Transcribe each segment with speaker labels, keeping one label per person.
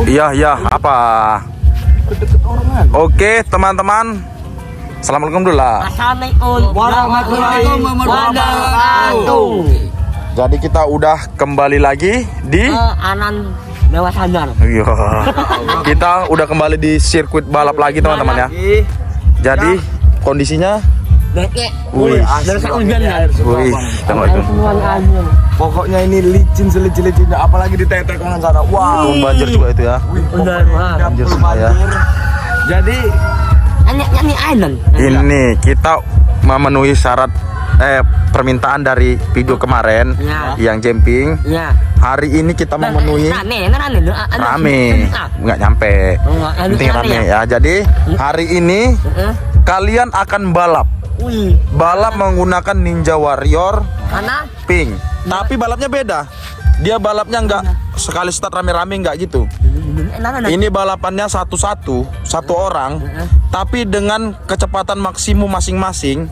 Speaker 1: Iya, apa? Oke, teman-teman. Assalamualaikum dulu lah.
Speaker 2: Assalamualaikum warahmatullahi wabarakatuh.
Speaker 1: Jadi kita udah kembali lagi di
Speaker 2: Anan Dewa Sadar.
Speaker 1: Iya. Kita udah kembali di sirkuit balap lagi, teman-teman ya. Jadi kondisinya
Speaker 2: Wih, hujan ya.
Speaker 1: wih, teman-teman.
Speaker 3: Pokoknya ini licin selicin-licin, apalagi di tetek kanan sana. Wow,
Speaker 1: Banjir juga itu ya.
Speaker 2: Benar, Mas.
Speaker 1: Banjir semua ya.
Speaker 3: Jadi
Speaker 2: Ini island.
Speaker 1: Ini kita memenuhi syarat permintaan dari video kemarin
Speaker 2: Ya.
Speaker 1: yang jumping.
Speaker 2: Ya.
Speaker 1: Hari ini kita memenuhi rame, nggak nyampe. Penting rame ya. Jadi hari ini kalian akan balap.
Speaker 2: Wih,
Speaker 1: Balap menggunakan Ninja Warrior
Speaker 2: karena
Speaker 1: Pink. Tapi balapnya beda. Dia balapnya nggak sekali start rame-rame, nggak gitu. Ini balapannya satu orang, tapi dengan kecepatan maksimum masing-masing.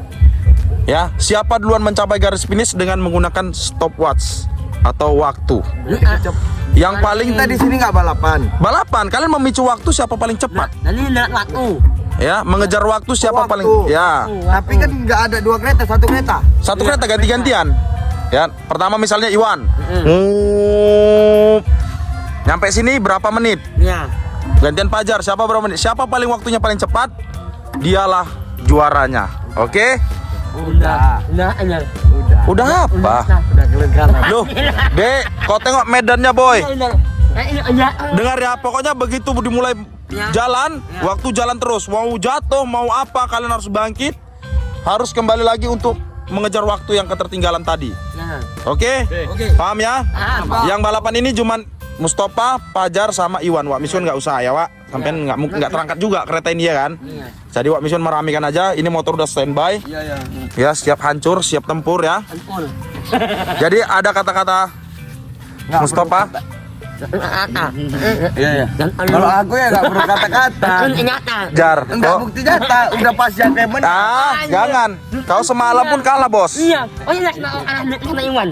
Speaker 1: Ya, siapa duluan mencapai garis finish dengan menggunakan stopwatch atau waktu. Yang paling
Speaker 3: kita di sini nggak balapan.
Speaker 1: balapan, kalian memicu waktu siapa paling cepat.
Speaker 2: nanti lihat waktu.
Speaker 1: Ya, mengejar waktu siapa
Speaker 3: Waktu.
Speaker 1: paling ya.
Speaker 3: Tapi kan nggak ada dua kereta, satu kereta.
Speaker 1: Satu kereta ganti-gantian. Ya, pertama misalnya Iwan. Nyampe sini berapa menit?
Speaker 2: Ya.
Speaker 1: Gantian Pajar, siapa berapa menit? Siapa paling waktunya paling cepat? Dialah juaranya. Oke?
Speaker 2: Udah.
Speaker 1: Udah apa?
Speaker 3: Udah kelegaran.
Speaker 1: Loh, Dek, kau tengok medannya, boy.
Speaker 2: Udah.
Speaker 1: Dengar ya, pokoknya begitu dimulai jalan, waktu jalan terus. Mau jatuh, mau apa, kalian harus bangkit. Harus kembali lagi untuk mengejar waktu yang ketertinggalan tadi. Oke? Paham ya? Yang balapan ini cuman Mustafa, Pajar, sama Iwan. Wak Misun nggak usah ya, Wak. Sampai nggak terangkat juga kereta ini ya kan? Jadi Wak Misun meramikan aja. Ini motor udah standby. Ya, siap hancur, siap tempur ya. Jadi ada kata-kata Mustafa.
Speaker 3: Iya. Kalau aku ya nggak perlu kata-kata.
Speaker 1: Jar,
Speaker 3: Enggak
Speaker 1: kau
Speaker 3: bukti nyata. Udah pas yang kayak menang.
Speaker 1: jangan. Kau semalam pun kalah, bos.
Speaker 2: Iya. Oh iya, sama Iwan.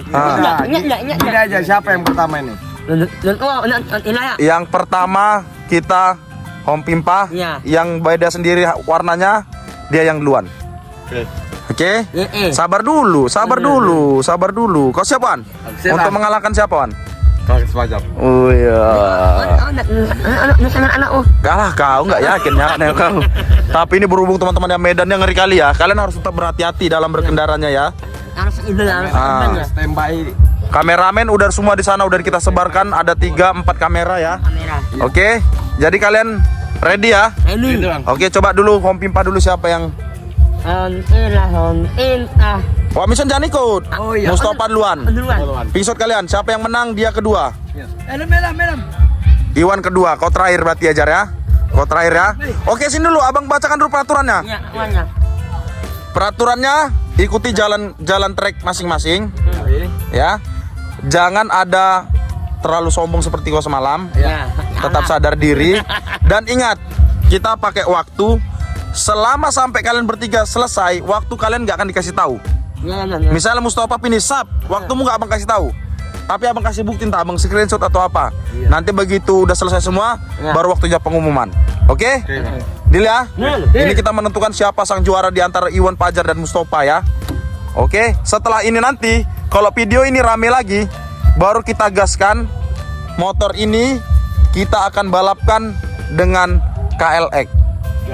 Speaker 3: Ini aja siapa yang pertama ini?
Speaker 1: Yang pertama kita Home Pimpa.
Speaker 2: Iya.
Speaker 1: Yang beda sendiri warnanya, dia yang duluan. Oke? Sabar dulu. Kau siap, Wan?
Speaker 3: Siap.
Speaker 1: Untuk mengalahkan siapa, Wan?
Speaker 3: Kakek Pajar.
Speaker 1: Oh iya.
Speaker 2: Anak
Speaker 1: Kalah kau, nggak yakin ya kau. Tapi ini berhubung teman-teman yang medannya ngeri kali ya. Kalian harus tetap berhati-hati dalam berkendaranya ya.
Speaker 2: harus itu harus
Speaker 1: Ah.
Speaker 3: Standby.
Speaker 1: Kameramen udah semua di sana, udah kita sebarkan, ada 3-4 kamera ya.
Speaker 2: kamera.
Speaker 1: Oke. Jadi kalian ready ya?
Speaker 2: Ini.
Speaker 1: Oke, coba dulu Home Pimpa dulu siapa yang
Speaker 2: Hontinta.
Speaker 1: Wak Misun jangan ikut.
Speaker 3: Oh, iya.
Speaker 1: Mustafa duluan.
Speaker 2: Duluan.
Speaker 1: Pingsut kalian, siapa yang menang dia kedua.
Speaker 3: Melam.
Speaker 1: Iwan kedua, kau terakhir berarti ajar ya. Kau terakhir ya. Oke, sini dulu abang bacakan dulu peraturannya.
Speaker 2: Ya, banyak.
Speaker 1: Peraturannya ikuti jalan trek masing-masing ya. Jangan ada terlalu sombong seperti kau semalam.
Speaker 2: Ya.
Speaker 1: Tetap sadar diri dan ingat, kita pakai waktu selama sampai kalian bertiga selesai, waktu kalian nggak akan dikasih tahu.
Speaker 2: Ya.
Speaker 1: Misalnya Mustafa finish sap, waktumu nggak abang kasih tahu. Tapi abang kasih bukti entah abang screenshot atau apa. Nanti begitu udah selesai semua, baru waktunya pengumuman. Oke? Deal ya? Ini kita menentukan siapa sang juara di antara Iwan, Pajar, dan Mustafa ya. Oke? Setelah ini nanti, kalau video ini rame lagi, baru kita gaskan motor ini, kita akan balapkan dengan KLX.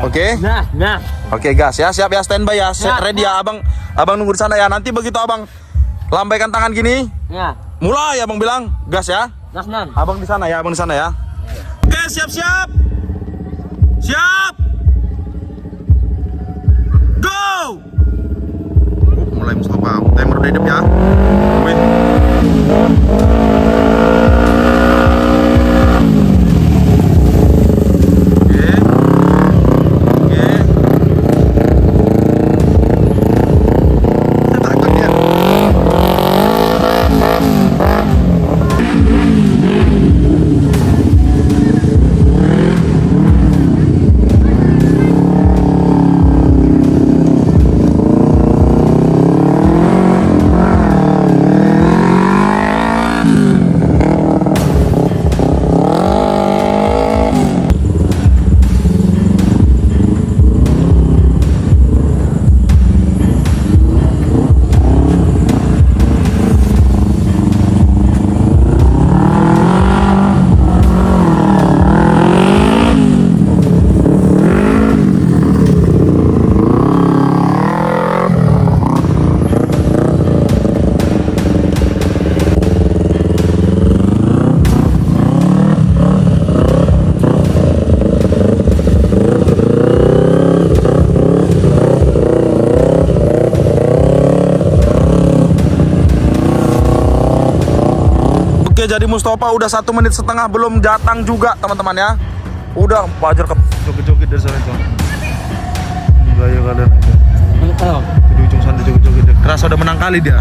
Speaker 1: Oke?
Speaker 2: Nah.
Speaker 1: Oke gas ya, siap ya, standby ya, ready ya, abang nunggu di sana ya. Nanti begitu abang lambaikan tangan gini,
Speaker 2: Ya.
Speaker 1: mulai abang bilang gas ya.
Speaker 2: Gasman.
Speaker 1: Abang di sana ya, Oke, siap. Go. Mulai Mustafa, timer udah hidup ya. Wih. Takut dia. Oke, jadi Mustafa udah 1 menit setengah belum datang juga teman-teman ya. Udah Fajar ke joget-joget dari sana itu. Gaya kalian itu. Di ujung sana joget-joget. Kerasa udah menang kali dia.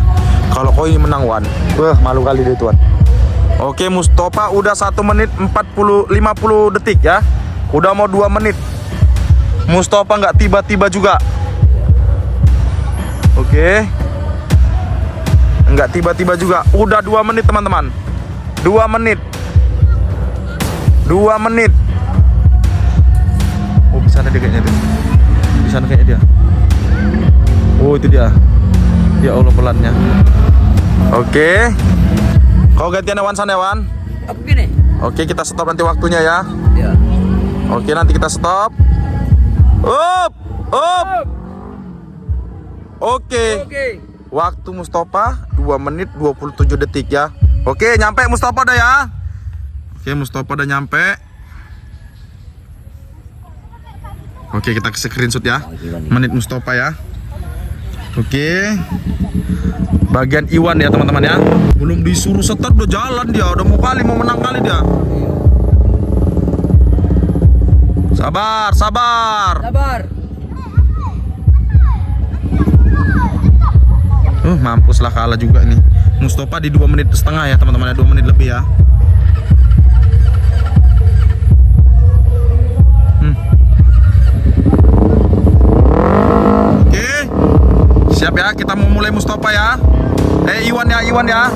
Speaker 1: Kalau kau ini menang Wan, wah malu kali dia tuan. Oke, Mustafa udah 1 menit 50 detik ya. Udah mau 2 menit. Mustafa nggak tiba-tiba juga. Oke. Nggak tiba-tiba juga. Udah 2 menit teman-teman. 2 menit. 2 menit. Oh, di sana dia kayaknya dia. Di sana kayaknya dia. Oh, itu dia. Ya Allah pelannya. Oke. Kau gantian Wan sana Wan.
Speaker 2: Oke nih.
Speaker 1: Oke, kita stop nanti waktunya ya.
Speaker 2: Ya.
Speaker 1: Oke, nanti kita stop. Up. Up. Oke. Waktu Mustafa 2 menit 27 detik ya. Oke, nyampe Mustafa dah ya. Oke, Mustafa udah nyampe. Oke, kita screenshot ya. Menit Mustafa ya. Oke. Bagian Iwan ya teman-teman ya. Belum disuruh start udah jalan dia. Udah mau menang kali dia. Sabar, sabar. Mampuslah kalah juga nih. Mustafa di 2 menit setengah ya teman-teman ya. 2 menit lebih ya. Oke. Siap ya, kita mau mulai Mustafa ya. Iwan ya, Iwan ya.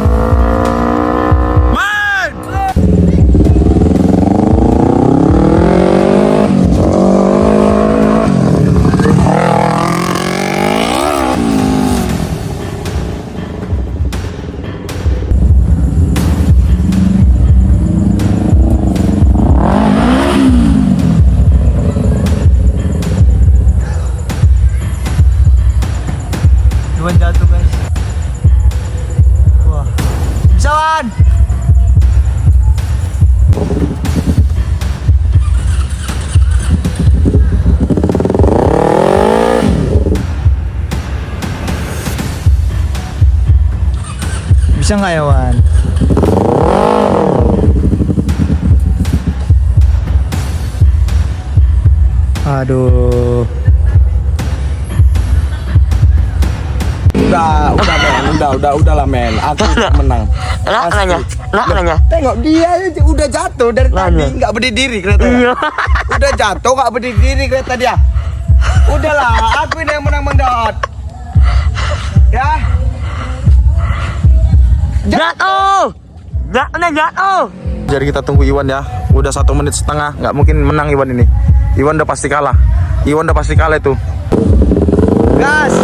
Speaker 1: Main.
Speaker 3: Iwan jatuh guys. Wah. Bisa Wan. Bisa nggak ya Wan? Aduh. Udahlah men. Aku menang.
Speaker 2: Nanya.
Speaker 3: Tengok dia aja udah jatuh dari tadi nggak berdiri keretanya. Udah jatuh nggak berdiri kereta dia. Udahlah, aku ini yang menang Dot. Ya.
Speaker 2: Jatuh.
Speaker 1: Jadi kita tunggu Iwan ya. Udah 1 menit setengah, nggak mungkin menang Iwan ini. Iwan udah pasti kalah. Itu.
Speaker 3: Gas.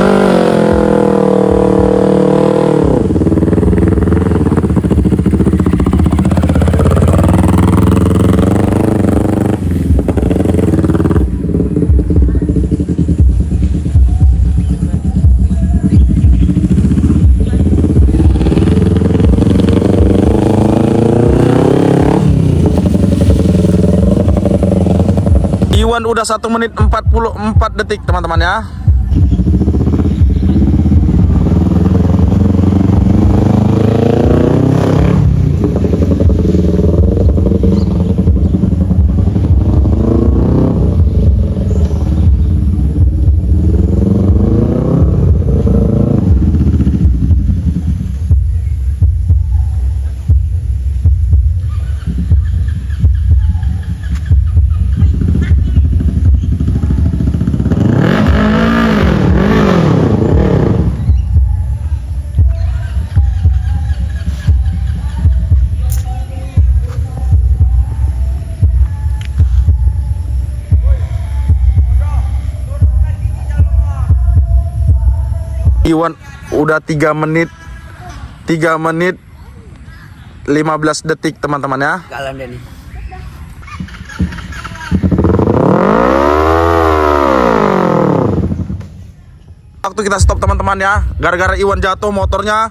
Speaker 1: Iwan udah 1 menit 44 detik teman-teman ya. Iwan udah 3 menit 15 detik teman-teman ya.
Speaker 2: Kalah dia nih.
Speaker 1: Waktu kita stop teman-teman ya. Gara-gara Iwan jatuh motornya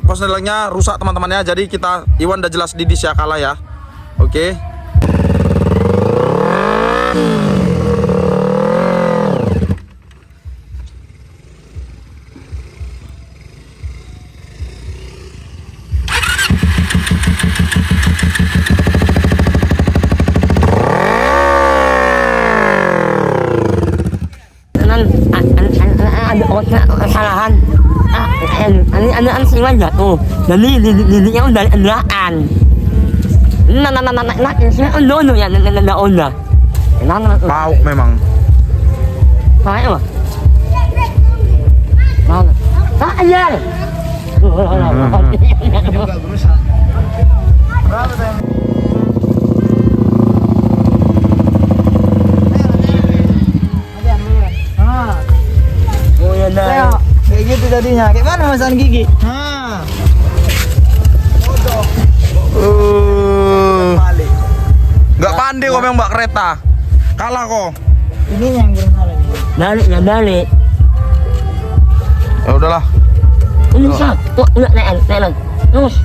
Speaker 1: personelnya rusak teman-teman ya. Jadi Iwan udah jelas di ya kalah ya. Oke.
Speaker 2: kesalahan. Ano si Iwan jatuh. Jadi dirinya udah endakan. Saya udah ya udah.
Speaker 1: Mau memang.
Speaker 2: Mau. Mau. Tak aja.
Speaker 3: Juga berusaha. Berapa tuh?
Speaker 2: Oh ya dah.
Speaker 3: Kayak gitu tadinya. Kayak mana masang gigi? Balik.
Speaker 1: Nggak pandai kok memang mbak kereta. Kalah kok.
Speaker 3: Ini yang belum salah nih.
Speaker 2: Balik.
Speaker 1: Ya udahlah.
Speaker 2: Ini sah. Tuh, naik lagi. Terus.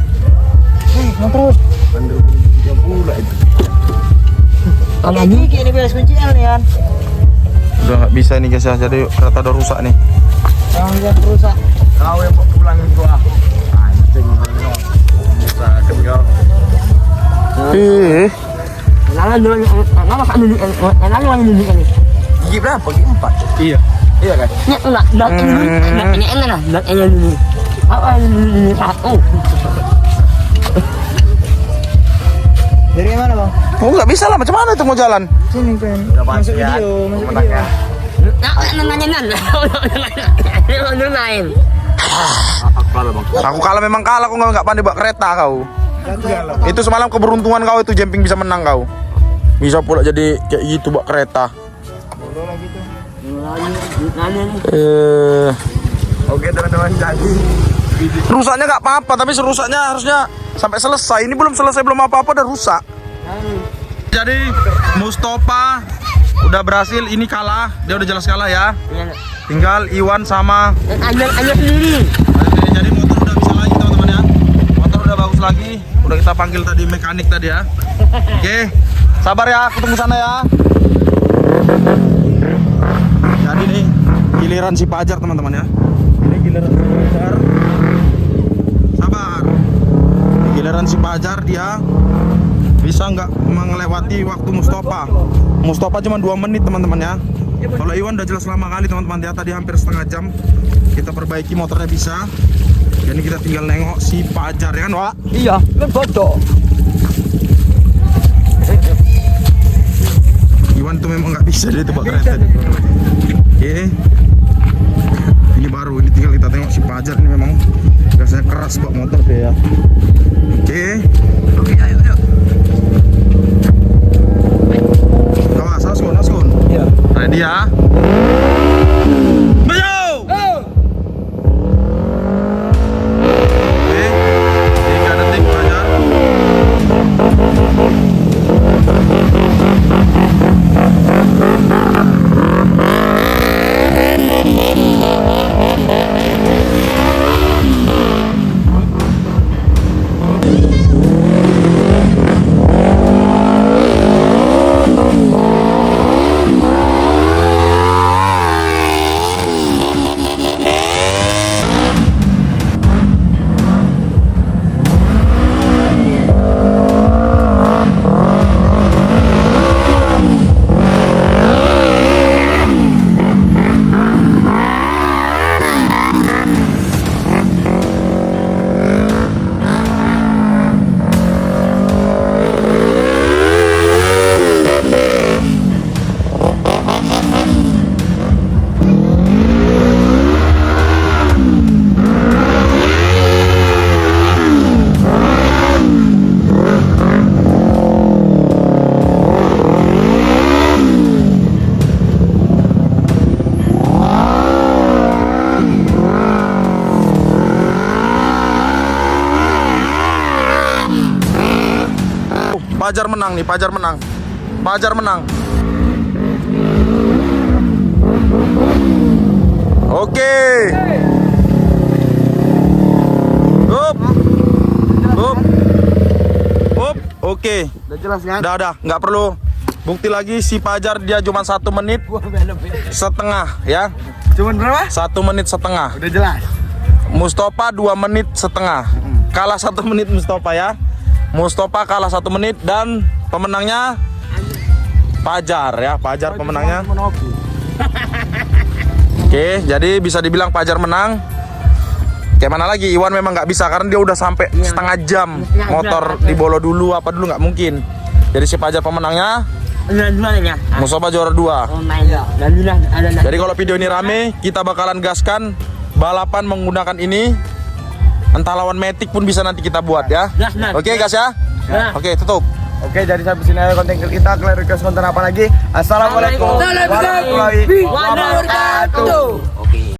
Speaker 3: Mau terus. Kalau gigi ini beres kuncian nih kan.
Speaker 1: Udah nggak bisa ini guys ya. Jadi kereta udah rusak nih.
Speaker 3: Jangan lihat rusak. Kau yang pulangin gua. Anjing rusak kau.
Speaker 2: Lalu ini.
Speaker 3: Gigi berapa? Gigi 4. Iya. Iya kan?
Speaker 2: Ini enggak, ini enak lah, ini dulu. Apa ini satu?
Speaker 3: Dari mana bang?
Speaker 1: Oh nggak bisa lah. Macam mana itu mau jalan?
Speaker 3: Sini kan. Masuk video, masuk video.
Speaker 2: Udah main.
Speaker 1: Aku kalah memang kalah. Kau nggak pandai bawa kereta kau. Itu semalam keberuntungan kau itu jumping bisa menang kau. Bisa pula jadi kayak gitu bawa kereta.
Speaker 3: Oke teman-teman, jadi
Speaker 1: Rusaknya nggak apa-apa, tapi serusaknya harusnya sampai selesai. Ini belum selesai, belum apa-apa udah rusak. Jadi Mustafa udah berhasil, ini kalah. Dia udah jelas kalah ya. Tinggal Iwan sama
Speaker 2: Aja sendiri.
Speaker 1: Jadi motor udah bisa lagi teman-teman ya. Motor udah bagus lagi. Udah kita panggil tadi mekanik tadi ya. Oke, sabar ya, aku tunggu sana ya. Jadi nih giliran si Pajar teman-teman ya. Ini giliran si Pajar. Sabar. Giliran si Pajar, dia bisa nggak melewati waktu Mustafa. Mustafa cuma 2 menit teman-teman ya. Kalau Iwan udah jelas lama kali teman-teman ya. Tadi hampir setengah jam. Kita perbaiki motornya bisa. Jadi kita tinggal nengok si Pajar ya kan Wak?
Speaker 3: iya, kan bodoh.
Speaker 1: Iwan tuh memang nggak bisa dia tebak kereta. Oke. Ini baru, ini tinggal kita tengok si Pajar ini memang biasanya keras bak motor dia ya. Oke.
Speaker 3: Oke, ayo.
Speaker 1: Awas, askun.
Speaker 3: Iya.
Speaker 1: Ready ya? Maju! Oke. 3 detik Pajar. Pajar menang nih, Pajar menang. Pajar menang. Oke. Up. Up. Up. Oke.
Speaker 3: Udah jelas kan?
Speaker 1: Udah, nggak perlu bukti lagi. Si Pajar dia cuma 1 menit setengah ya.
Speaker 3: Cuman berapa?
Speaker 1: 1 menit setengah.
Speaker 3: Udah jelas.
Speaker 1: Mustafa 2 menit setengah. Kalah 1 menit Mustafa ya. Mustafa kalah 1 menit dan pemenangnya Pajar ya. Pajar pemenangnya. Oke, jadi bisa dibilang Fajar menang. Kayak mana lagi, Iwan memang nggak bisa karena dia udah sampai setengah jam motor dibolo dulu apa dulu nggak mungkin. Jadi si Fajar pemenangnya, Mustafa juara 2.
Speaker 2: Oh my god. Ada.
Speaker 1: Jadi kalau video ini rame, kita bakalan gaskan balapan menggunakan ini. Entah lawan Matic pun bisa nanti kita buat ya. Oke guys ya. Oke, tutup.
Speaker 3: Oke, jadi sampai sini aja konten kita. Kalian request konten apa lagi? Assalamualaikum warahmatullahi wabarakatuh.